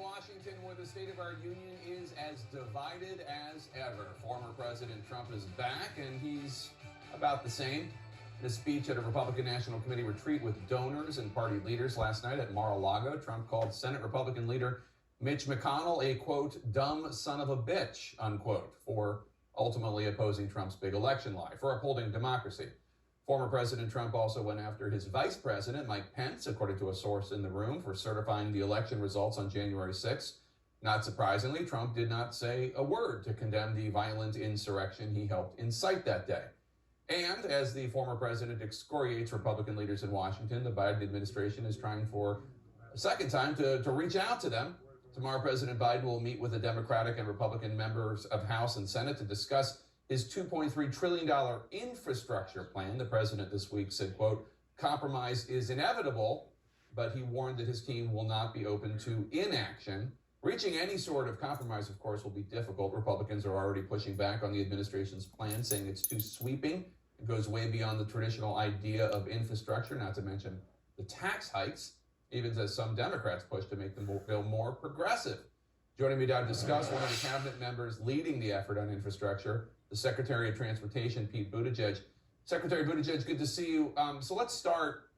Washington, where the State of our Union is as divided as ever. Former President Trump is back, and he's about the same. In a speech at a Republican National Committee retreat with donors and party leaders last night at Mar-a-Lago, Trump called Senate Republican leader Mitch McConnell a, quote, dumb son of a bitch, unquote, for ultimately opposing Trump's big election lie, for upholding democracy. Former President Trump also went after his vice president, Mike Pence, according to a source in the room, for certifying the election results on January 6th. Not surprisingly, Trump did not say a word to condemn the violent insurrection he helped incite that day. And as the former president excoriates Republican leaders in Washington, the Biden administration is trying for a second time to reach out to them. Tomorrow, President Biden will meet with the Democratic and Republican members of House and Senate to discuss his $2.3 trillion infrastructure plan. The president this week said, quote, compromise is inevitable, but he warned that his team will not be open to inaction. Reaching any sort of compromise, of course, will be difficult. Republicans are already pushing back on the administration's plan, saying it's too sweeping. It goes way beyond the traditional idea of infrastructure, not to mention the tax hikes, even as some Democrats push to make the bill more progressive. Joining me now to discuss, one of the cabinet members leading the effort on infrastructure, the Secretary of Transportation, Pete Buttigieg. Secretary Buttigieg, good to see you. So let's start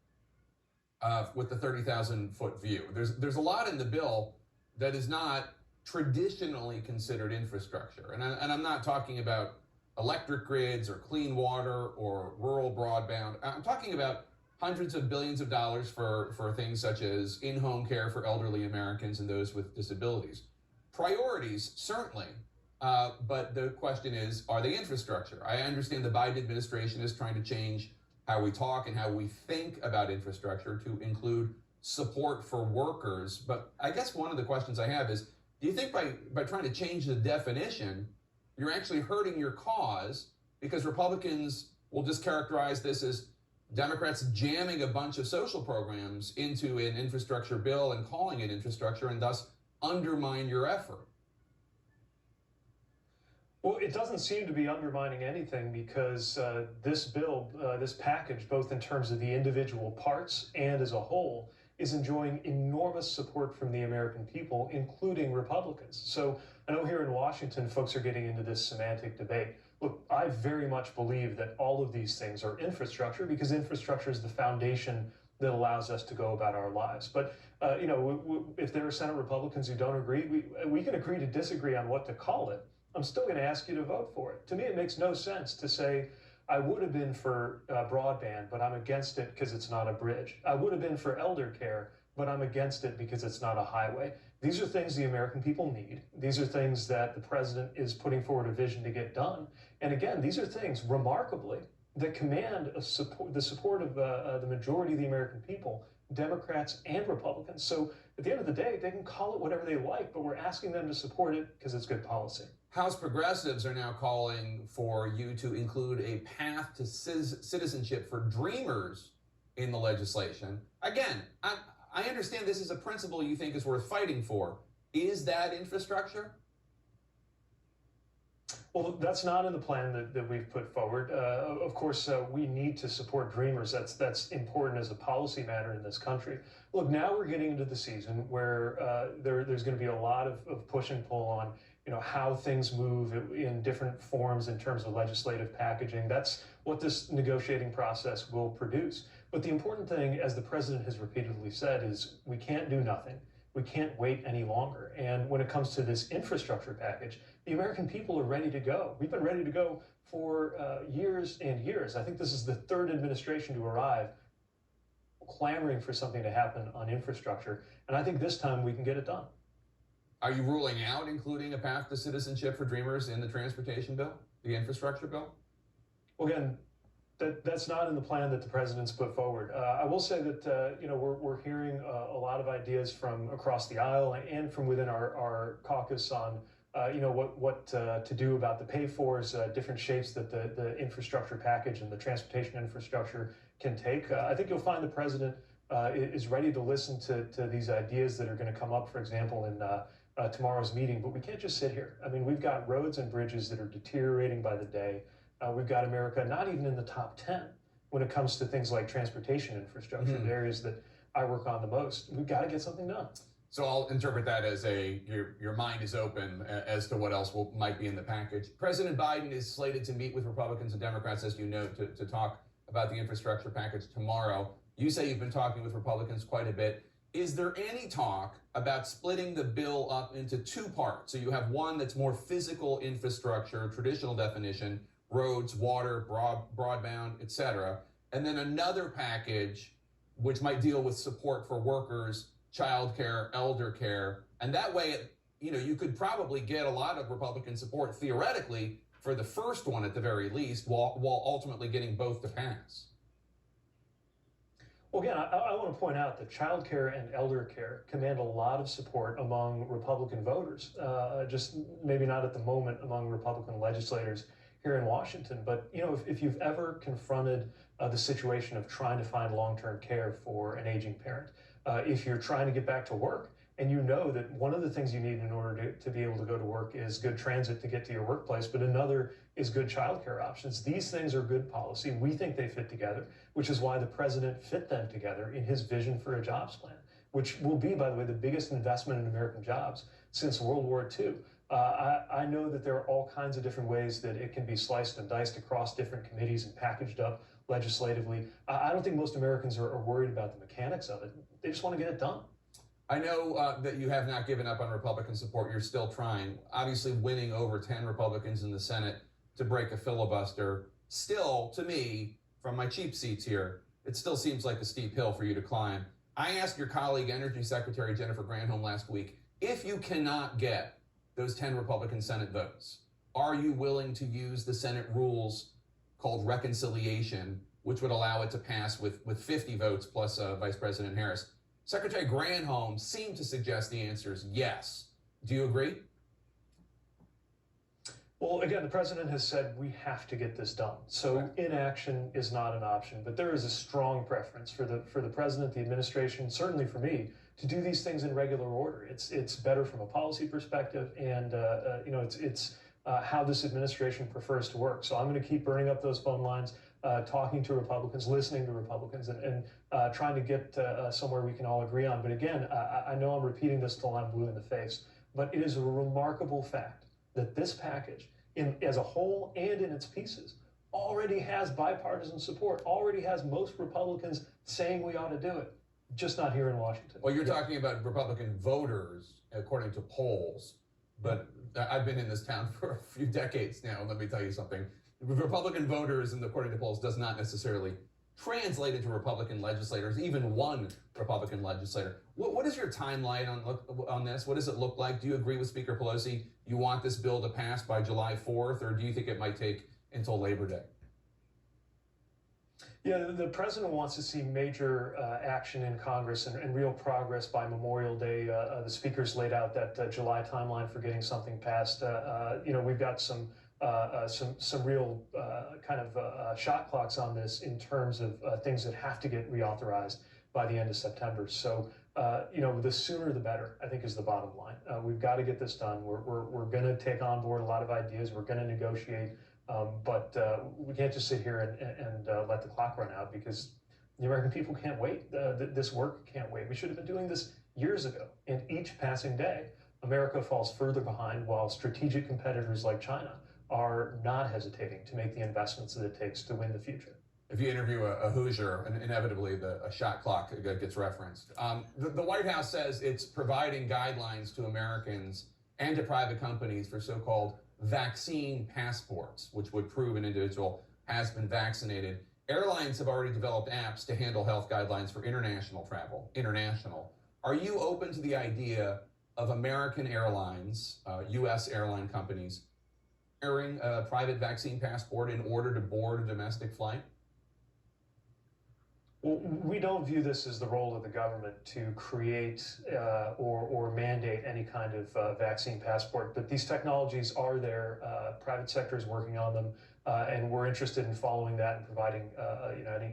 with the 30,000-foot view. There's a lot in the bill that is not traditionally considered infrastructure. And I'm not talking about electric grids or clean water or rural broadband. I'm talking about hundreds of billions of dollars for things such as in-home care for elderly Americans and those with disabilities. Priorities, certainly, but the question is, are they infrastructure? I understand the Biden administration is trying to change how we talk and how we think about infrastructure to include support for workers. But I guess one of the questions I have is, do you think by trying to change the definition, you're actually hurting your cause because Republicans will just characterize this as Democrats jamming a bunch of social programs into an infrastructure bill and calling it infrastructure and thus undermine your effort? Well, it doesn't seem to be undermining anything because this bill, this package, both in terms of the individual parts and as a whole, is enjoying enormous support from the American people, including Republicans. So I know here in Washington, folks are getting into this semantic debate. Look, I very much believe that all of these things are infrastructure because infrastructure is the foundation that allows us to go about our lives. But, if there are Senate Republicans who don't agree, we can agree to disagree on what to call it. I'm still going to ask you to vote for it. To me, it makes no sense to say, I would have been for broadband, but I'm against it because it's not a bridge. I would have been for elder care, but I'm against it because it's not a highway. These are things the American people need. These are things that the president is putting forward a vision to get done. And again, these are things, remarkably, that command the support of the majority of the American people, Democrats and Republicans. So at the end of the day, they can call it whatever they like, but we're asking them to support it because it's good policy. House progressives are now calling for you to include a path to citizenship for dreamers in the legislation. Again, I understand this is a principle you think is worth fighting for. Is that infrastructure? Well, that's not in the plan that we've put forward. Of course, we need to support dreamers. That's important as a policy matter in this country. Look, now we're getting into the season where there's going to be a lot of push and pull on how things move in different forms in terms of legislative packaging. That's what this negotiating process will produce. But the important thing, as the president has repeatedly said, is we can't do nothing. We can't wait any longer. And when it comes to this infrastructure package, the American people are ready to go. We've been ready to go for years and years. I think this is the third administration to arrive clamoring for something to happen on infrastructure. And I think this time we can get it done. Are you ruling out including a path to citizenship for dreamers in the transportation bill, the infrastructure bill? Well, again, that's not in the plan that the president's put forward. I will say that we're hearing a lot of ideas from across the aisle and from within our caucus on what to do about the pay-fors, different shapes that the infrastructure package and the transportation infrastructure can take. I think you'll find the president is ready to listen to these ideas that are going to come up, for example, in tomorrow's meeting. But we can't just sit here. I mean, we've got roads and bridges that are deteriorating by the day. We've got America not even in the top 10 when it comes to things like transportation infrastructure, the areas that I work on the most. We've got to get something done. So I'll interpret that as your mind is open as to what else might be in the package. President Biden is slated to meet with Republicans and Democrats, as you know, to talk about the infrastructure package tomorrow. You say you've been talking with Republicans quite a bit. Is there any talk about splitting the bill up into two parts? So you have one that's more physical infrastructure, traditional definition, roads, water, broadband, et cetera, and then another package which might deal with support for workers, childcare, elder care, and that way, you could probably get a lot of Republican support theoretically for the first one at the very least, while ultimately getting both to pass. Well, again, I want to point out that child care and elder care command a lot of support among Republican voters, just maybe not at the moment among Republican legislators here in Washington. But, if you've ever confronted the situation of trying to find long-term care for an aging parent, if you're trying to get back to work and you know that one of the things you need in order to be able to go to work is good transit to get to your workplace, but another is good childcare options. These things are good policy. We think they fit together, which is why the president fit them together in his vision for a jobs plan, which will be, by the way, the biggest investment in American jobs since World War II. I know that there are all kinds of different ways that it can be sliced and diced across different committees and packaged up legislatively. I don't think most Americans are worried about the mechanics of it. They just want to get it done. I know that you have not given up on Republican support. You're still trying. Obviously, winning over 10 Republicans in the Senate to break a filibuster. Still, to me, from my cheap seats here, it still seems like a steep hill for you to climb. I asked your colleague, Energy Secretary Jennifer Granholm, last week, if you cannot get those 10 Republican Senate votes, are you willing to use the Senate rules called reconciliation, which would allow it to pass with 50 votes plus Vice President Harris? Secretary Granholm seemed to suggest the answer is yes. Do you agree? Well, again, the president has said we have to get this done. So inaction is not an option, but there is a strong preference for the president, the administration, certainly for me, to do these things in regular order. It's better from a policy perspective, and it's how this administration prefers to work. So I'm going to keep burning up those phone lines, talking to Republicans, listening to Republicans, and trying to get somewhere we can all agree on. But again, I know I'm repeating this till I'm blue in the face, but it is a remarkable fact that this package, as a whole and in its pieces, already has bipartisan support, already has most Republicans saying we ought to do it, just not here in Washington. Well, you're talking about Republican voters, according to polls, but I've been in this town for a few decades now. Let me tell you something. Republican voters, and according to polls, does not necessarily translate into Republican legislators, even one Republican legislator. What is your timeline on this? What does it look like? Do you agree with Speaker Pelosi? You want this bill to pass by July 4th, or do you think it might take until Labor Day? Yeah, the president wants to see major action in Congress and real progress by Memorial Day. The speaker's laid out that July timeline for getting something passed. We've got some real kind of shot clocks on this in terms of things that have to get reauthorized by the end of September. So, the sooner the better, I think, is the bottom line. We've got to get this done. We're going to take on board a lot of ideas. We're going to negotiate. But we can't just sit here and let the clock run out, because the American people can't wait. This work can't wait. We should have been doing this years ago. And each passing day, America falls further behind, while strategic competitors like China are not hesitating to make the investments that it takes to win the future. If you interview a Hoosier, and inevitably a shot clock gets referenced. The White House says it's providing guidelines to Americans and to private companies for so-called vaccine passports, which would prove an individual has been vaccinated. Airlines have already developed apps to handle health guidelines for international travel. Are you open to the idea of American airlines, U.S. airline companies, carrying a private vaccine passport in order to board a domestic flight? Well, we don't view this as the role of the government to create or mandate any kind of vaccine passport, but these technologies are there. Private sector is working on them, and we're interested in following that and providing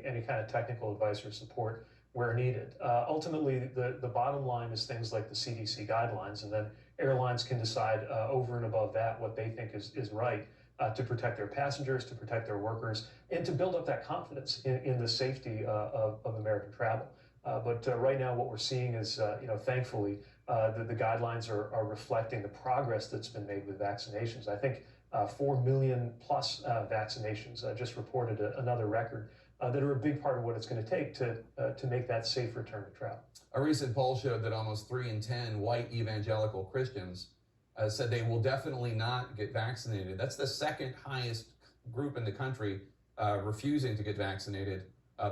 any kind of technical advice or support where needed. Ultimately, the bottom line is things like the CDC guidelines, and then airlines can decide over and above that what they think is right. To protect their passengers, to protect their workers, and to build up that confidence in the safety of American travel. But right now, what we're seeing is, thankfully, the guidelines are reflecting the progress that's been made with vaccinations. I think 4 million plus vaccinations just reported another record that are a big part of what it's going to take to make that safe return to travel. A recent poll showed that almost 3 in 10 white evangelical Christians said they will definitely not get vaccinated. That's the second highest group in the country refusing to get vaccinated,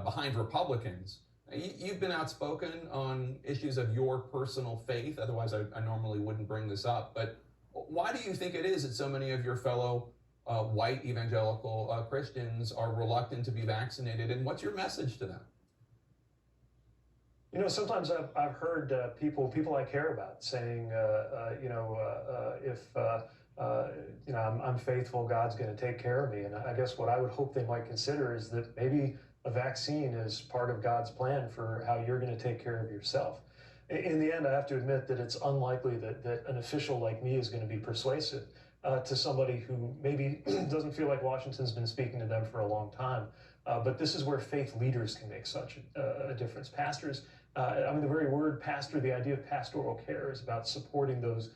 behind Republicans. You've been outspoken on issues of your personal faith. Otherwise, I normally wouldn't bring this up. But why do you think it is that so many of your fellow white evangelical Christians are reluctant to be vaccinated? And what's your message to them? Sometimes I've heard people I care about saying, if I'm faithful, God's going to take care of me. And I guess what I would hope they might consider is that maybe a vaccine is part of God's plan for how you're going to take care of yourself. In the end, I have to admit that it's unlikely that an official like me is going to be persuasive to somebody who maybe doesn't feel like Washington's been speaking to them for a long time. But this is where faith leaders can make such a difference. Pastors, the very word pastor, the idea of pastoral care is about supporting those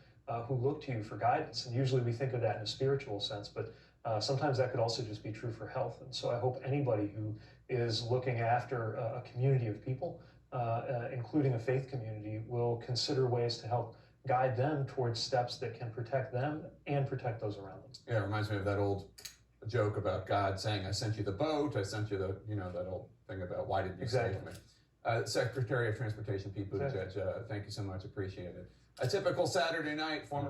who look to you for guidance. And usually we think of that in a spiritual sense, but sometimes that could also just be true for health. And so I hope anybody who is looking after a community of people, including a faith community, will consider ways to help guide them towards steps that can protect them and protect those around them. Yeah, it reminds me of that old joke about God saying, I sent you the boat, I sent you that old thing about why did you save me? Secretary of Transportation Pete Buttigieg, thank you so much, appreciate it. A typical Saturday night, former